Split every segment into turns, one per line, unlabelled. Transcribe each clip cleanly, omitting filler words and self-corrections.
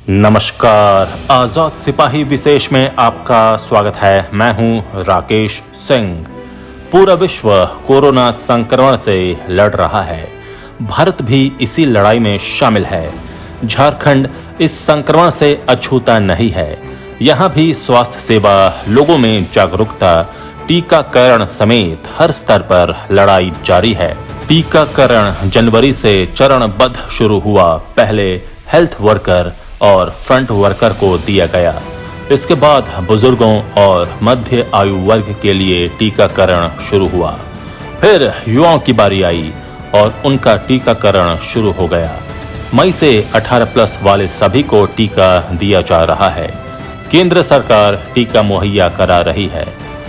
नमस्कार, आजाद सिपाही विशेष में आपका स्वागत है। मैं हूं राकेश सिंह। पूरा विश्व कोरोना संक्रमण से लड़ रहा है। भारत भी इसी लड़ाई में शामिल है। झारखंड इस संक्रमण से अछूता नहीं है। यहां भी स्वास्थ्य सेवा, लोगों में जागरूकता, टीकाकरण समेत हर स्तर पर लड़ाई जारी है। टीकाकरण जनवरी से चरणबद्ध शुरू हुआ। पहले हेल्थ वर्कर और फ्रंट वर्कर को दिया गया। इसके बाद बुजुर्गों और मध्य आयु वर्ग के लिए टीकाकरण शुरू हुआ। फिर युवाओं की बारी आई और उनका टीकाकरण शुरू हो गया। मई से 18 प्लस वाले सभी को टीका दिया जा रहा है। केंद्र सरकार टीका मुहैया करा रही है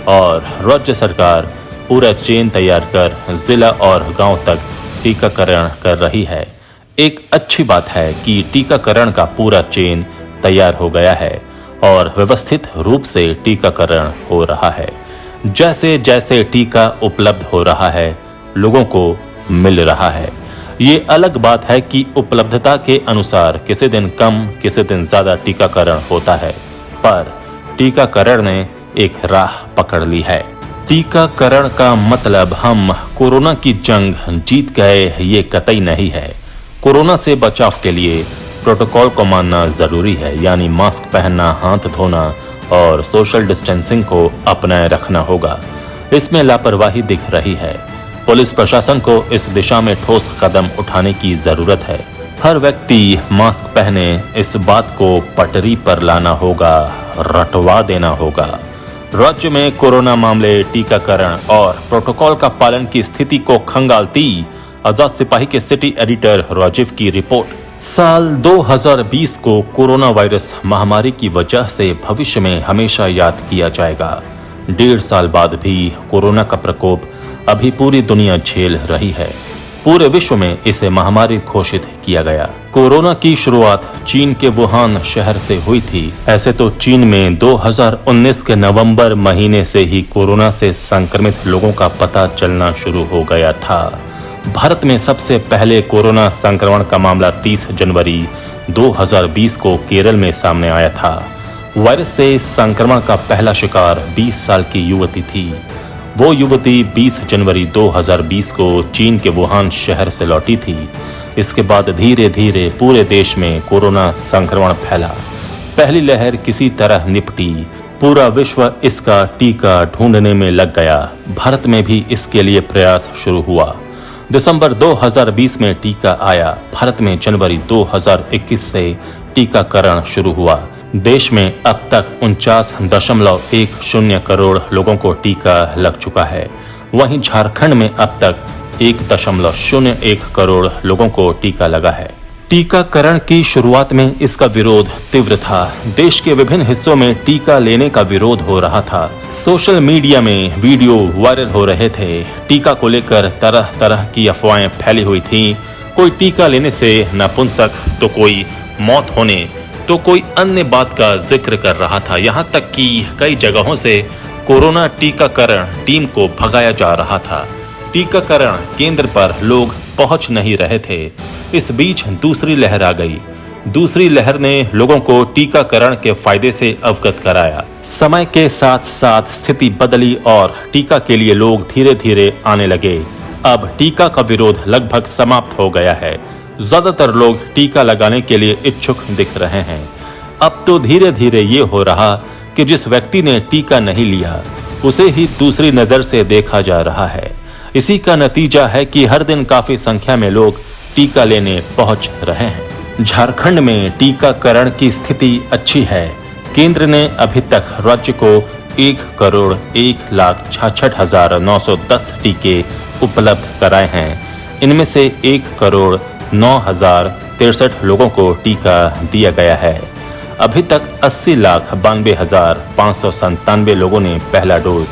और राज्य सरकार पूरा चेन तैयार कर जिला और गांव तक टीकाकरण कर रही है। एक अच्छी बात है कि टीकाकरण का पूरा चेन तैयार हो गया है और व्यवस्थित रूप से टीकाकरण हो रहा है। जैसे जैसे टीका उपलब्ध हो रहा है, लोगों को मिल रहा है। ये अलग बात है कि उपलब्धता के अनुसार किसी दिन कम, किसी दिन ज्यादा टीकाकरण होता है, पर टीकाकरण ने एक राह पकड़ ली है। टीकाकरण का मतलब हम कोरोना की जंग जीत गए, ये कतई नहीं है। कोरोना से बचाव के लिए प्रोटोकॉल को मानना जरूरी है, यानी मास्क पहनना, हाथ धोना और सोशल डिस्टेंसिंग को अपनाए रखना होगा। इसमें लापरवाही दिख रही है। पुलिस प्रशासन को इस दिशा में ठोस कदम उठाने की जरूरत है। हर व्यक्ति मास्क पहने, इस बात को पटरी पर लाना होगा, रटवा देना होगा। राज्य में कोरोना मामले, टीकाकरण और प्रोटोकॉल का पालन की स्थिति को खंगालती आजाद सिपाही के सिटी एडिटर राजीव की रिपोर्ट। साल 2020 को कोरोना वायरस महामारी की वजह से भविष्य में हमेशा याद किया जाएगा। 1.5 साल बाद भी कोरोना का प्रकोप अभी पूरी दुनिया झेल रही है। पूरे विश्व में इसे महामारी घोषित किया गया। कोरोना की शुरुआत चीन के वुहान शहर से हुई थी। ऐसे तो चीन में 2019 के नवंबर महीने से ही कोरोना से संक्रमित लोगों का पता चलना शुरू हो गया था। भारत में सबसे पहले कोरोना संक्रमण का मामला 30 जनवरी 2020 को केरल में सामने आया था। वायरस से संक्रमण का पहला शिकार 20 साल की युवती थी। वो युवती 20 जनवरी 2020 को चीन के वुहान शहर से लौटी थी। इसके बाद धीरे धीरे पूरे देश में कोरोना संक्रमण फैला। पहली लहर किसी तरह निपटी। पूरा विश्व इसका टीका ढूंढने में लग गया। भारत में भी इसके लिए प्रयास शुरू हुआ। दिसंबर 2020 में टीका आया। भारत में जनवरी 2021 से टीकाकरण शुरू हुआ। देश में अब तक 49.10 करोड़ लोगों को टीका लग चुका है। वहीं झारखंड में अब तक 1.01 करोड़ लोगों को टीका लगा है। टीकाकरण की शुरुआत में इसका विरोध तीव्र था। देश के विभिन्न हिस्सों में टीका लेने का विरोध हो रहा था। सोशल मीडिया में वीडियो वायरल हो रहे थे। टीका को लेकर तरह तरह की अफवाहें फैली हुई थीं। कोई टीका लेने से नपुंसक, तो कोई मौत होने, तो कोई अन्य बात का जिक्र कर रहा था। यहाँ तक कि कई जगहों से कोरोना टीकाकरण टीम को भगाया जा रहा था। टीकाकरण केंद्र पर लोग पहुंच नहीं रहे थे। इस बीच दूसरी लहर आ गई। दूसरी लहर ने लोगों को टीकाकरण के फायदे से अवगत कराया। समय के साथ साथ स्थिति बदली और टीका के लिए लोग धीरे धीरे आने लगे। अब टीका का विरोध लगभग समाप्त हो गया है। ज्यादातर लोग टीका लगाने के लिए इच्छुक दिख रहे हैं। अब तो धीरे धीरे ये हो रहा कि जिस व्यक्ति ने टीका नहीं लिया, उसे ही दूसरी नजर से देखा जा रहा है। इसी का नतीजा है कि हर दिन काफी संख्या में लोग टीका लेने पहुंच रहे हैं। झारखंड में टीकाकरण की स्थिति अच्छी है। केंद्र ने अभी तक राज्य को 1,01,66,910 टीके उपलब्ध कराए हैं। इनमें से 1,09,063 लोगों को टीका दिया गया है। अभी तक 80,92,597 लोगों ने पहला डोज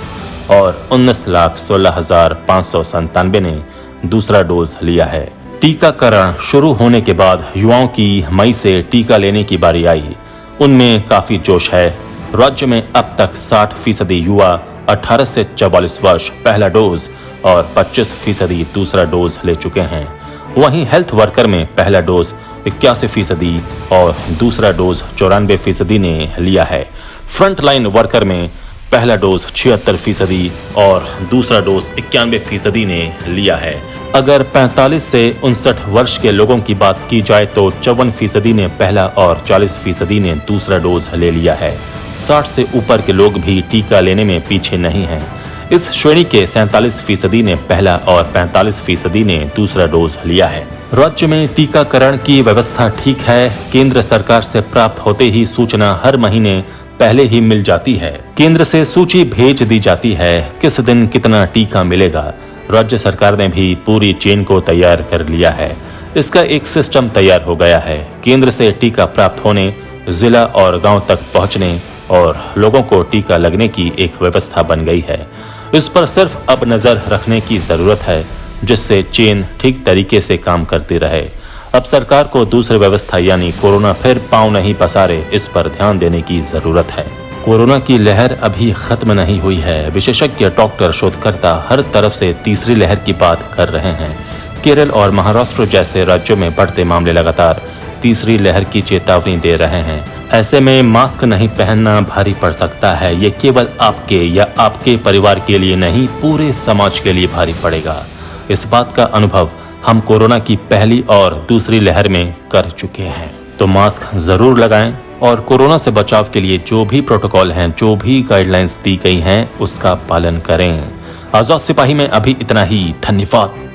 और 19,16,597 ने दूसरा डोज लिया है। टीकाकरण शुरू होने के बाद युवाओं की मई से टीका लेने की बारी आई। उनमें काफी जोश है। राज्य में अब तक 60% युवा 18 से 44 वर्ष पहला डोज और 25% दूसरा डोज ले चुके हैं। वहीं हेल्थ वर्कर में पहला डोज 81% और दूसरा डोज 94% ने लिया है। फ्रंट लाइन वर्कर में पहला डोज 76% और दूसरा डोज 91% ने लिया है। अगर 45 से 59 वर्ष के लोगों की बात की जाए तो 54% ने पहला और 40% ने दूसरा डोज ले लिया है। 60 से ऊपर के लोग भी टीका लेने में पीछे नहीं हैं। इस श्रेणी के 47% ने पहला और 45% ने दूसरा डोज लिया है। राज्य में टीकाकरण की व्यवस्था ठीक है। केंद्र सरकार से प्राप्त होते ही सूचना हर महीने पहले ही मिल जाती है। केंद्र से सूची भेज दी जाती है किस दिन कितना टीका मिलेगा। राज्य सरकार ने भी पूरी चेन को तैयार कर लिया है। इसका एक सिस्टम तैयार हो गया है। केंद्र से टीका प्राप्त होने, जिला और गांव तक पहुंचने और लोगों को टीका लगने की एक व्यवस्था बन गई है। इस पर सिर्फ अब नजर रखने की जरूरत है जिससे चेन ठीक तरीके से काम करती रहे। अब सरकार को दूसरी व्यवस्था यानी कोरोना फिर पांव नहीं पसारे, इस पर ध्यान देने की जरूरत है। कोरोना की लहर अभी खत्म नहीं हुई है। विशेषज्ञ, डॉक्टर, शोधकर्ता हर तरफ से तीसरी लहर की बात कर रहे हैं। केरल और महाराष्ट्र जैसे राज्यों में बढ़ते मामले लगातार तीसरी लहर की चेतावनी दे रहे हैं। ऐसे में मास्क नहीं पहनना भारी पड़ सकता है। ये केवल आपके या आपके परिवार के लिए नहीं, पूरे समाज के लिए भारी पड़ेगा। इस बात का अनुभव हम कोरोना की पहली और दूसरी लहर में कर चुके हैं। तो मास्क जरूर लगाएं और कोरोना से बचाव के लिए जो भी प्रोटोकॉल हैं, जो भी गाइडलाइंस दी गई हैं, उसका पालन करें। आजाद सिपाही में अभी इतना ही। धन्यवाद।